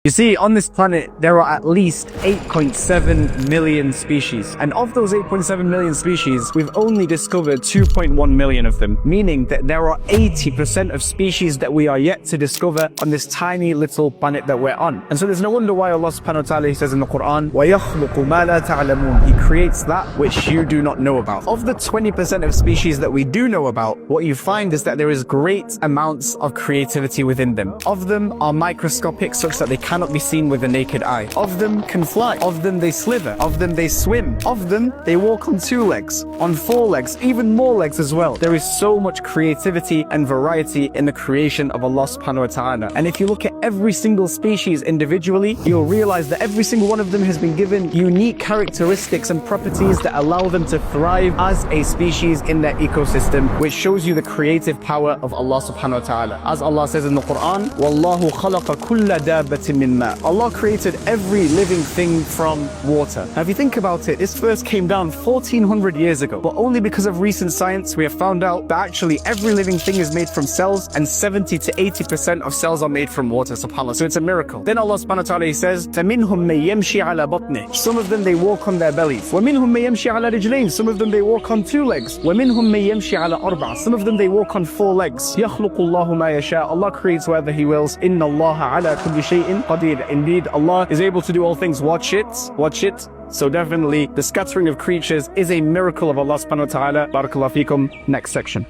You see, on this planet, there are at least 8.7 million species. And of those 8.7 million species, we've only discovered 2.1 million of them, meaning that there are 80% of species that we are yet to discover on this tiny little planet that we're on. And so there's no wonder why Allah subhanahu wa ta'ala, He says in the Quran, وَيَخْلُقُ مَا لَا تَعْلَمُونَ. He creates that which you do not know about. Of the 20% of species that we do know about, what you find is that there is great amounts of creativity within them. Of them are microscopic, such that they cannot be seen with the naked eye. Of them can fly. Of them they slither. Of them they swim. Of them they walk on 2 legs, on 4 legs, even more legs as well. There is so much creativity and variety in the creation of Allah subhanahu wa ta'ala. And if you look at every single species individually, you'll realize that every single one of them has been given unique characteristics and properties that allow them to thrive as a species in their ecosystem, which shows you the creative power of Allah subhanahu wa ta'ala. As Allah says in the Quran, وَاللَّهُ خَلَقَ كُلَّ دَابَةٍ مِّن مَاءٍ. Allah created every living thing from water. Now if you think about it, this first came down 1400 years ago, but only because of recent science we have found out that actually every living thing is made from cells, and 70 to 80% of cells are made from water, subhanAllah. So it's a miracle. Then Allah subhanahu wa ta'ala, He says, فَمِنْهُمْ مَن يَمْشِي عَلَى بَطْنِهِ. Some of them they walk on their bellies. وَمِنْهُمْ مَن يَمْشِي عَلَى رِجْلَيْنِ. Some of them they walk on 2 legs. وَمِنْهُمْ مَن يَمْشِي عَلَى أَرْبَعٍ. Some of them they walk on 4 legs. يَخْلُقُ اللَّهُ مَا يَشَاءُ. Allah creates whatever He wills. إِنَّ اللَّهَ عَلَى كُلِّ شَيْءٍ قَدِيرٌ. Indeed, Allah is able to do all things. Watch it. Watch it. So definitely, the scattering of creatures is a miracle of Allah subhanahu wa ta'ala. Barakallahu feekum. Next section.